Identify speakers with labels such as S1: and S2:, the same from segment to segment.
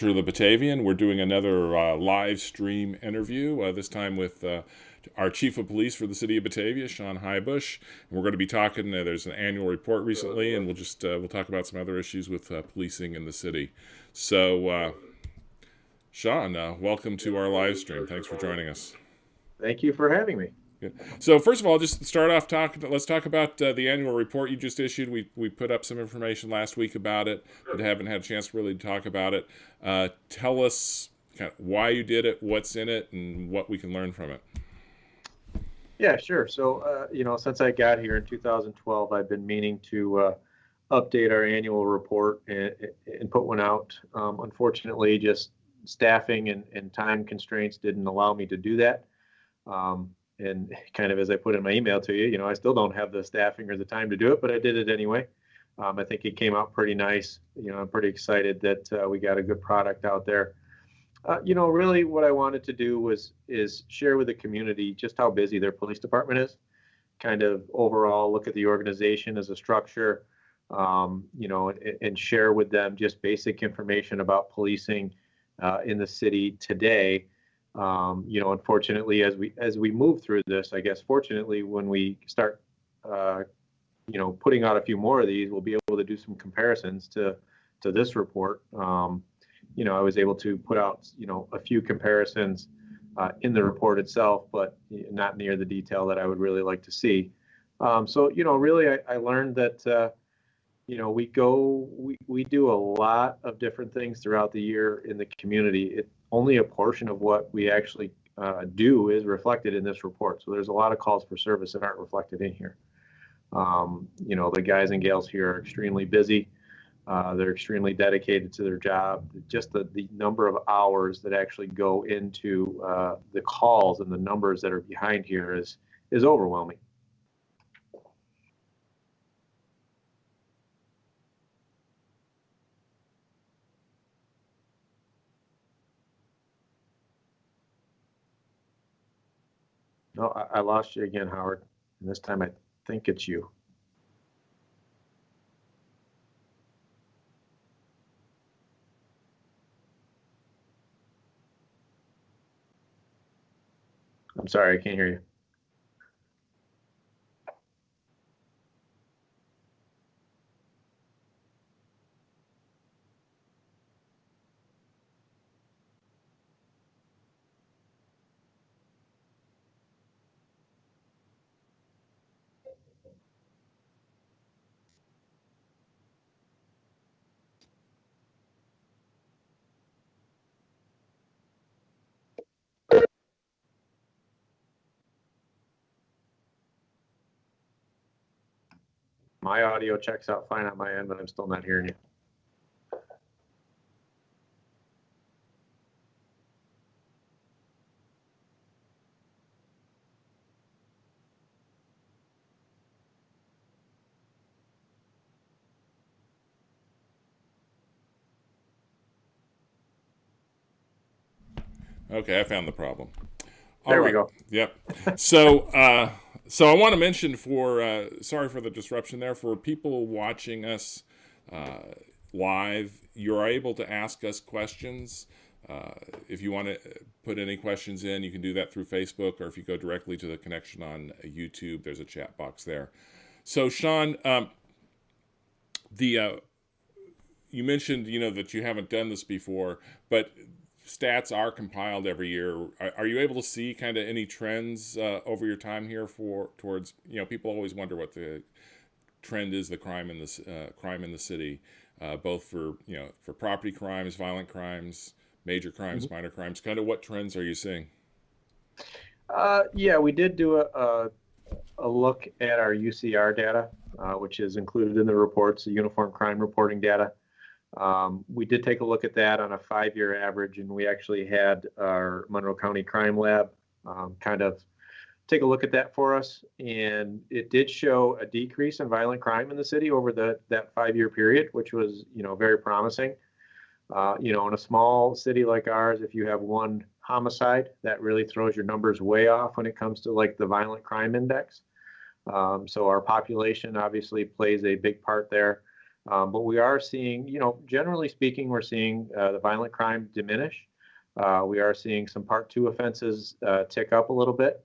S1: To the Batavian. We're doing another live stream interview, this time with our chief of police for the city of Batavia, Shawn Heubusch. And we're going to be talking, there's an annual report recently, and we'll talk about some other issues with policing in the city. So, Shawn, welcome to our live stream. Thanks for joining us.
S2: Thank you for having me.
S1: Good. So first of all, just start off talking. Let's talk about the annual report you just issued. We put up some information last week about it, but haven't had a chance to really talk about it. Tell us kind of why you did it, what's in it, and what we can learn from it.
S2: Yeah, sure. So, since I got here in 2012, I've been meaning to update our annual report and put one out. Unfortunately, just staffing and time constraints didn't allow me to do that. And kind of as I put in my email to you, I still don't have the staffing or the time to do it, but I did it anyway. I think it came out pretty nice. I'm pretty excited that we got a good product out there. Really what I wanted to do is share with the community just how busy their police department is, kind of overall look at the organization as a structure, and share with them just basic information about policing in the city today. Unfortunately, as we move through this, I guess fortunately, when we start, putting out a few more of these, we'll be able to do some comparisons to this report. I was able to put out, a few comparisons in the report itself, but not near the detail that I would really like to see. Really, I learned that, we do a lot of different things throughout the year in the community. Only a portion of what we actually do is reflected in this report. So there's a lot of calls for service that aren't reflected in here. The guys and gals here are extremely busy. They're extremely dedicated to their job. Just the number of hours that actually go into the calls and the numbers that are behind here is overwhelming. No, I lost you again, Howard. And this time I think it's you. I'm sorry, I can't hear you. My audio checks out fine on my end, but I'm still not hearing you.
S1: Okay, I found the problem. All
S2: There we
S1: right.
S2: go.
S1: Yep. So I want to mention sorry for the disruption there. For people watching us live, you're able to ask us questions. If you want to put any questions in, you can do that through Facebook, or if you go directly to the connection on YouTube, there's a chat box there. So, Shawn, the you mentioned that you haven't done this before, but stats are compiled every year. Are you able to see kind of any trends over your time here towards people always wonder what the trend is, the crime in the city, both for property crimes, violent crimes, major crimes,
S2: Mhm.
S1: minor crimes. Kind of what trends are you seeing?
S2: Yeah, we did do a look at our UCR data, which is included in the reports, the Uniform Crime Reporting data. We did take a look at that on a 5-year average, and we actually had our Monroe County Crime Lab kind of take a look at that for us. And it did show a decrease in violent crime in the city over that 5-year period, which was, very promising. In a small city like ours, if you have one homicide, that really throws your numbers way off when it comes to like the violent crime index. So our population obviously plays a big part there. But we are seeing, generally speaking, we're seeing the violent crime diminish. We are seeing some Part 2 offenses tick up a little bit,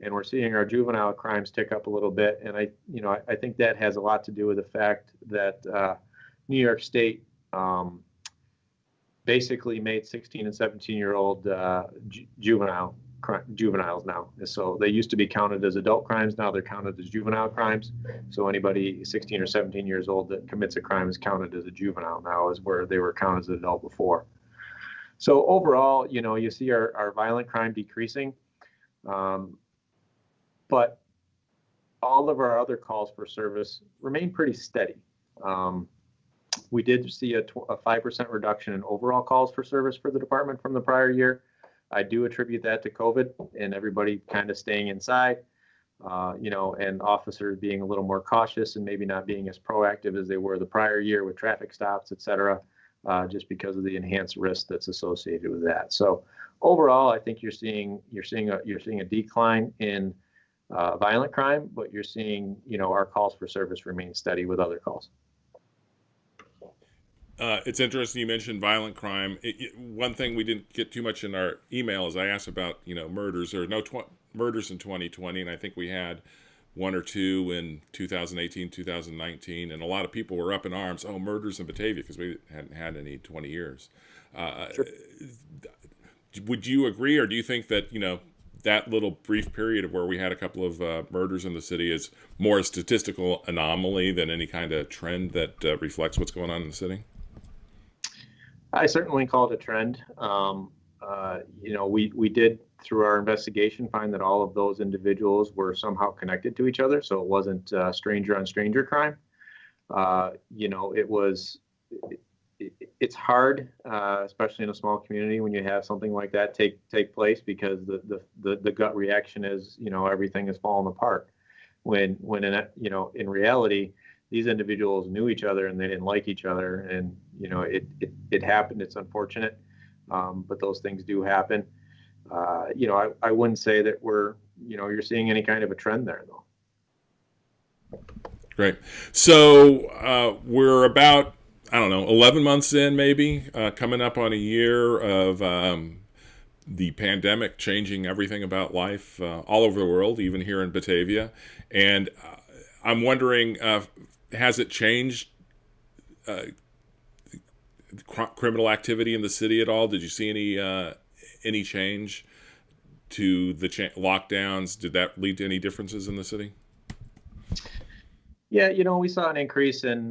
S2: and we're seeing our juvenile crimes tick up a little bit. And I think that has a lot to do with the fact that New York State basically made 16 and 17-year-old juveniles now. So they used to be counted as adult crimes. Now they're counted as juvenile crimes. So anybody 16 or 17 years old that commits a crime is counted as a juvenile now, is where they were counted as an adult before. So overall, you see our violent crime decreasing, but all of our other calls for service remain pretty steady. We did see a 5% reduction in overall calls for service for the department from the prior year. I do attribute that to COVID and everybody kind of staying inside, and officers being a little more cautious and maybe not being as proactive as they were the prior year with traffic stops, et cetera, just because of the enhanced risk that's associated with that. So overall, I think you're seeing a decline in violent crime, but you're seeing, our calls for service remain steady with other calls.
S1: It's interesting you mentioned violent crime. One thing we didn't get too much in our email is I asked about murders or murders in 2020, and I think we had one or two in 2018, 2019, and a lot of people were up in arms. Oh, murders in Batavia, because we hadn't had any 20 years. Sure. Would you agree, or do you think that that little brief period of where we had a couple of murders in the city is more a statistical anomaly than any kind of trend that reflects what's going on in the city?
S2: I certainly call it a trend. We did, through our investigation, find that all of those individuals were somehow connected to each other. So it wasn't stranger on stranger crime. It's hard, especially in a small community, when you have something like that take place, because the gut reaction is, everything is falling apart. When in reality, these individuals knew each other and they didn't like each other, and it happened. It's unfortunate, but those things do happen. I wouldn't say that you're seeing any kind of a trend there, though.
S1: Great. So we're about, I don't know, 11 months in, maybe, coming up on a year of the pandemic changing everything about life all over the world, even here in Batavia. And I'm wondering, has it changed criminal activity in the city at all? Did you see any change to the lockdowns? Did that lead to any differences in the city?
S2: Yeah, we saw an increase in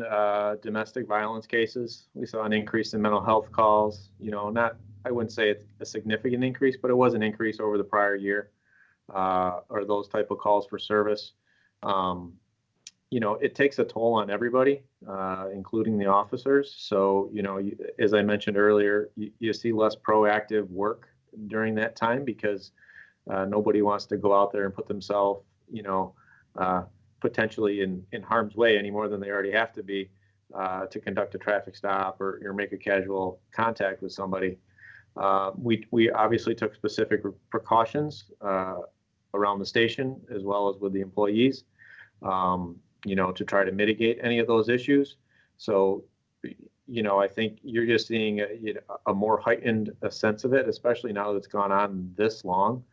S2: domestic violence cases. We saw an increase in mental health calls. I wouldn't say it's a significant increase, but it was an increase over the prior year, or those type of calls for service. It takes a toll on everybody, including the officers. So, as I mentioned earlier, you see less proactive work during that time, because nobody wants to go out there and put themselves, potentially in harm's way any more than they already have to be to conduct a traffic stop or make a casual contact with somebody. We obviously took specific precautions around the station, as well as with the employees, to try to mitigate any of those issues. So, I think you're just seeing a more heightened sense of it, especially now that it's gone on this long.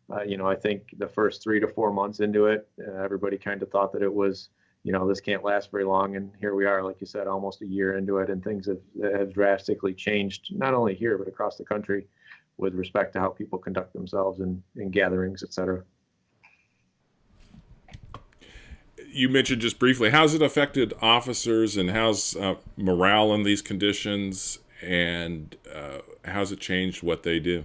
S2: I think the first 3 to 4 months into it, everybody kind of thought that it was, this can't last very long. And here we are, like you said, almost a year into it, and things have drastically changed, not only here, but across the country, with respect to how people conduct themselves in gatherings, et cetera.
S1: You mentioned just briefly, how's it affected officers, and how's morale in these conditions, and how's it changed what they do?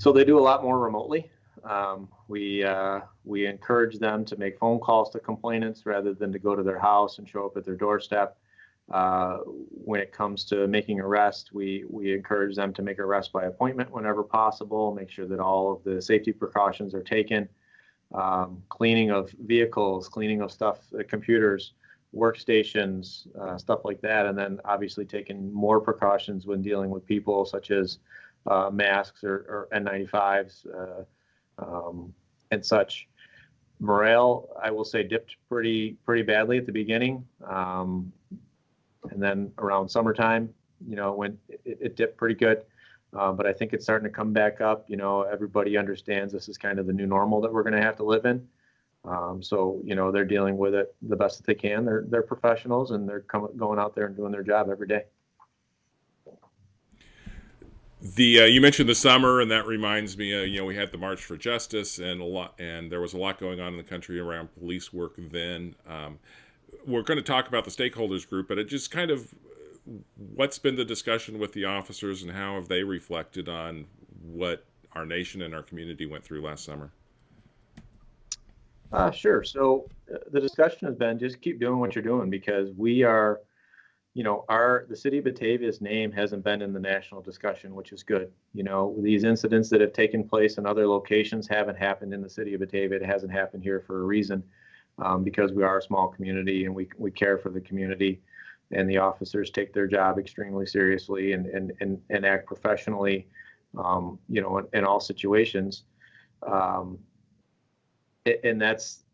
S2: So they do a lot more remotely. We encourage them to make phone calls to complainants rather than to go to their house and show up at their doorstep. When it comes to making arrests, we encourage them to make arrests by appointment whenever possible, make sure that all of the safety precautions are taken. Cleaning of vehicles, cleaning of stuff, computers, workstations, stuff like that. And then obviously taking more precautions when dealing with people, such as masks or N95s and such. Morale, I will say, dipped pretty badly at the beginning, and then around summertime, it dipped pretty good. But I think it's starting to come back up. Everybody understands this is kind of the new normal that we're going to have to live in. So they're dealing with it the best that they can. They're professionals, and they're going out there and doing their job every day.
S1: You mentioned the summer, and that reminds me. We had the March for Justice, and there was a lot going on in the country around police work then. We're going to talk about the stakeholders group, but it just kind of what's been the discussion with the officers, and how have they reflected on what our nation and our community went through last summer?
S2: Sure. So the discussion has been just keep doing what you're doing, because we are, the city of Batavia's name hasn't been in the national discussion, which is good. These incidents that have taken place in other locations haven't happened in the city of Batavia. It hasn't happened here for a reason, because we are a small community, and we care for the community, and the officers take their job extremely seriously and act professionally, in all situations. And that's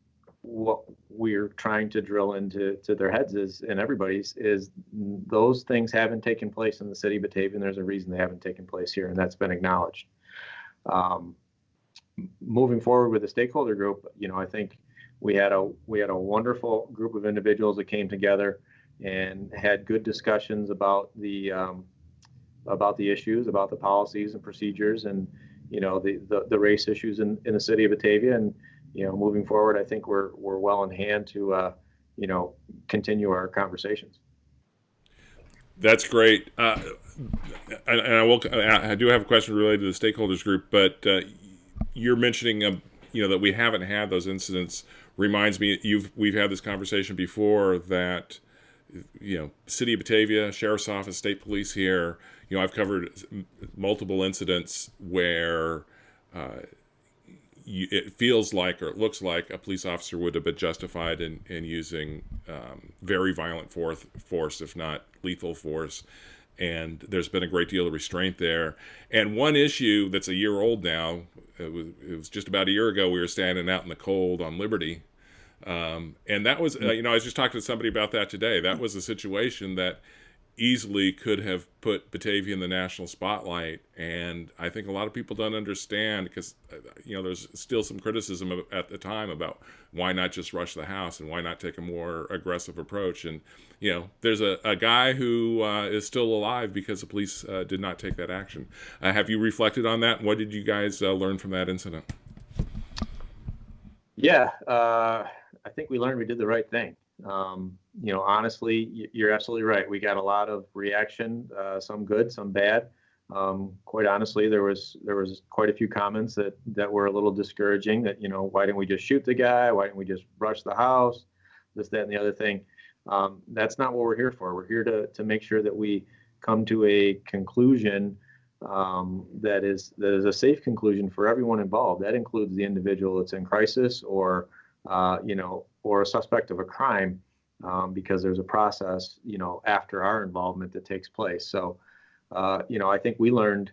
S2: what we're trying to drill into their heads and everybody's is those things haven't taken place in the city of Batavia, and there's a reason they haven't taken place here, and that's been acknowledged. Moving forward with the stakeholder group, I think we had a wonderful group of individuals that came together and had good discussions about the issues, about the policies and procedures, and the race issues in the city of Batavia. And moving forward, I think we're well in hand to continue our conversations.
S1: That's great. And I do have a question related to the stakeholders group, but you're mentioning that we haven't had those incidents. Reminds me, we've had this conversation before that City of Batavia, Sheriff's Office, State Police here. I've covered multiple incidents where it feels like, or it looks like, a police officer would have been justified in using very violent force, if not lethal force. And there's been a great deal of restraint there. And one issue that's a year old now, it was just about a year ago, we were standing out in the cold on Liberty. And that was, I was just talking to somebody about that today. That was a situation that easily could have put Batavia in the national spotlight. And I think a lot of people don't understand, because, there's still some criticism at the time about why not just rush the house and why not take a more aggressive approach. And, there's a guy who is still alive because the police did not take that action. Have you reflected on that? What did you guys learn from that incident?
S2: Yeah, I think we learned we did the right thing. Honestly, you're absolutely right. We got a lot of reaction, some good, some bad. Quite honestly, there was quite a few comments that were a little discouraging. That why didn't we just shoot the guy? Why didn't we just rush the house? This, that, and the other thing. That's not what we're here for. We're here to make sure that we come to a conclusion that is a safe conclusion for everyone involved. That includes the individual that's in crisis, or or a suspect of a crime, because there's a process, after our involvement that takes place. So, I think we learned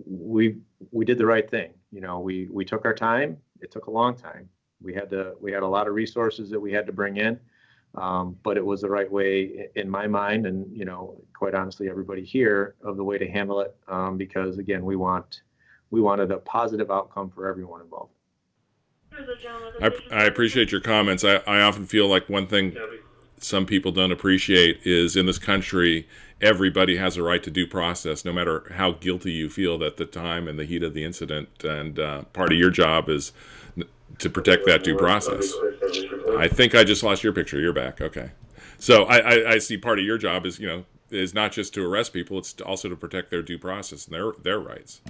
S2: we did the right thing. We took our time. It took a long time. We had a lot of resources that we had to bring in, but it was the right way in my mind, and quite honestly, everybody here, of the way to handle it, because again, we wanted a positive outcome for everyone involved.
S1: I appreciate your comments. I often feel like one thing some people don't appreciate is, in this country, everybody has a right to due process, no matter how guilty you feel at the time and the heat of the incident. And part of your job is to protect that due process. I think I just lost your picture. You're back. Okay. So I see part of your job is not just to arrest people, it's also to protect their due process and their rights.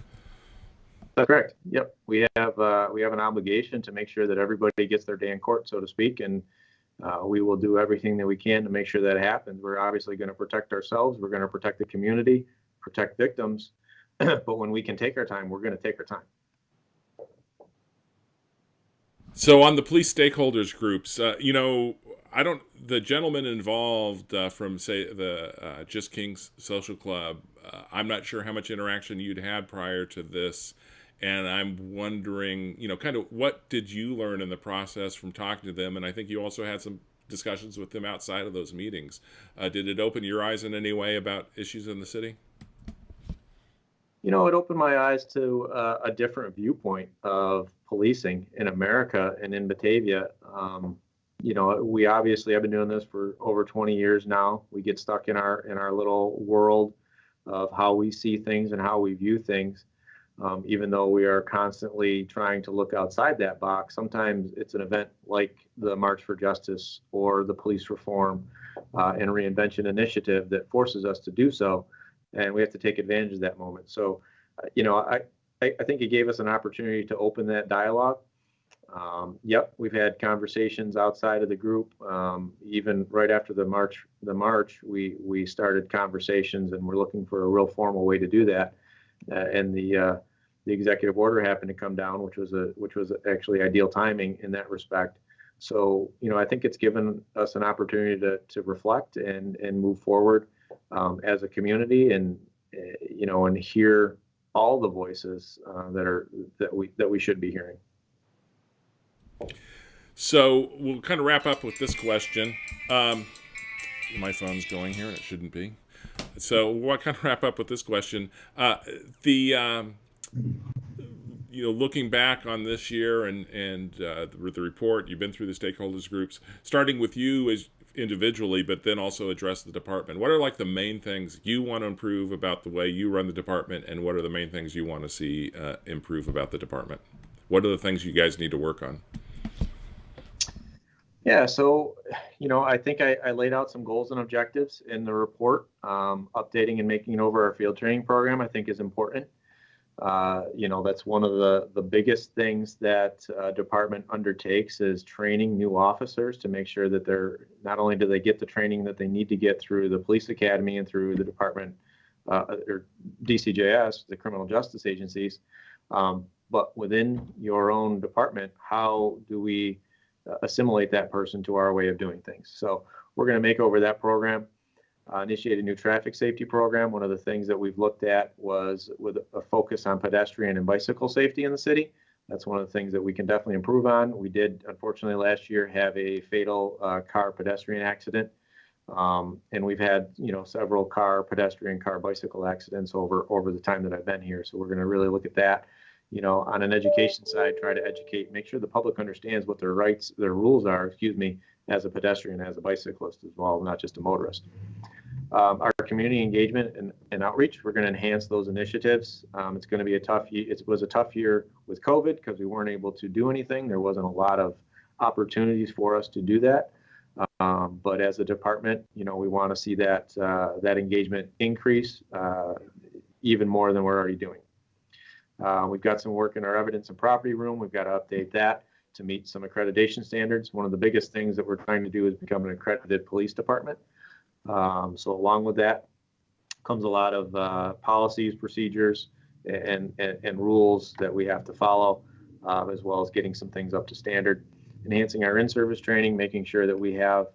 S2: That's correct. Yep. We have an obligation to make sure that everybody gets their day in court, so to speak, and we will do everything that we can to make sure that happens. We're obviously going to protect ourselves. We're going to protect the community, protect victims. But when we can take our time, we're going to take our time.
S1: So on the police stakeholders groups, the gentleman involved from, say, the Just Kings Social Club, I'm not sure how much interaction you'd had prior to this. and I'm wondering, kind of what did you learn in the process from talking to them? And I think you also had some discussions with them outside of those meetings. Did it open your eyes in any way about issues in the city?
S2: It opened my eyes to a different viewpoint of policing in America and in Batavia. We obviously have been doing this for over 20 years now. We get stuck in our little world of how we see things and how we view things. Even though we are constantly trying to look outside that box, sometimes it's an event like the March for Justice or the police reform and reinvention initiative that forces us to do so, and we have to take advantage of that moment. So, I think it gave us an opportunity to open that dialogue. Yep, we've had conversations outside of the group. Even right after the march, we started conversations, and we're looking for a real formal way to do that. And the executive order happened to come down, which was actually ideal timing in that respect. So, I think it's given us an opportunity to reflect and move forward as a community, and and hear all the voices that we should be hearing.
S1: So we'll kind of wrap up with this question. My phone's going here, and it shouldn't be. So we'll kind of wrap up with this question. Looking back on this year and the report, you've been through the stakeholders groups, starting with you as individually, but then also address the department. What are like the main things you want to improve about the way you run the department, and what are the main things you want to see improve about the department? What are the things you guys need to work on?
S2: Yeah, so, I think I laid out some goals and objectives in the report. Updating and making over our field training program, I think, is important. That's one of the biggest things that department undertakes is training new officers to make sure that they're not only do they get the training that they need to get through the police academy and through the department or DCJS, the criminal justice agencies, but within your own department, how do we assimilate that person to our way of doing things? So we're going to make over that program. Initiate a new traffic safety program. One of the things that we've looked at was with a focus on pedestrian and bicycle safety in the city. That's one of the things that we can definitely improve on. We did, unfortunately, last year have a fatal car pedestrian accident. And we've had, several car pedestrian, car bicycle accidents over the time that I've been here. So we're going to really look at that. On an education side, try to educate, make sure the public understands what their rights, their rules are, as a pedestrian, as a bicyclist as well, not just a motorist. Our community engagement and outreach, we're going to enhance those initiatives. It's going to be a tough year. It was a tough year with COVID because we weren't able to do anything. There wasn't a lot of opportunities for us to do that. But as a department, we want to see that engagement increase even more than we're already doing. We've got some work in our evidence and property room. We've got to update that to meet some accreditation standards. One of the biggest things that we're trying to do is become an accredited police department. So along with that comes a lot of policies, procedures, and rules that we have to follow, as well as getting some things up to standard. Enhancing our in-service training, making sure that we have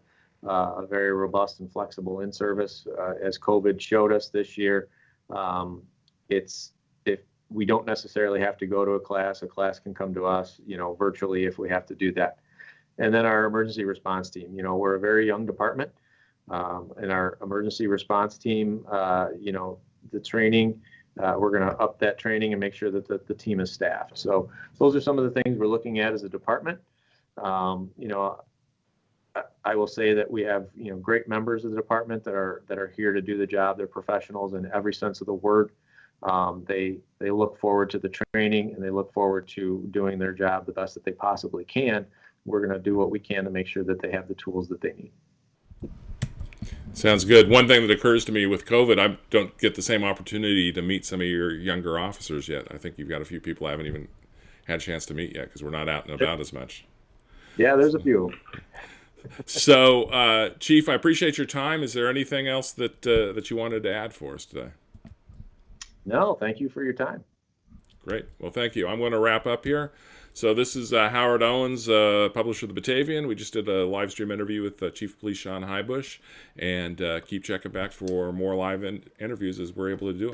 S2: a very robust and flexible in-service. As COVID showed us this year, if we don't necessarily have to go to a class can come to us, virtually if we have to do that. And then our emergency response team, we're a very young department. And our emergency response team, the training, we're going to up that training and make sure that the team is staffed. So those are some of the things we're looking at as a department. I will say that we have, great members of the department that are here to do the job. They're professionals in every sense of the word. They look forward to the training, and they look forward to doing their job the best that they possibly can. We're going to do what we can to make sure that they have the tools that they need.
S1: Sounds good. One thing that occurs to me with COVID, I don't get the same opportunity to meet some of your younger officers yet. I think you've got a few people I haven't even had a chance to meet yet because we're not out and about as much.
S2: Yeah, there's a few.
S1: So, Chief, I appreciate your time. Is there anything else that you wanted to add for us today?
S2: No, thank you for your time.
S1: Great. Well, thank you. I'm going to wrap up here. So this is Howard Owens, publisher of the Batavian. We just did a live stream interview with Chief of Police Shawn Heubusch, and keep checking back for more live interviews as we're able to do them.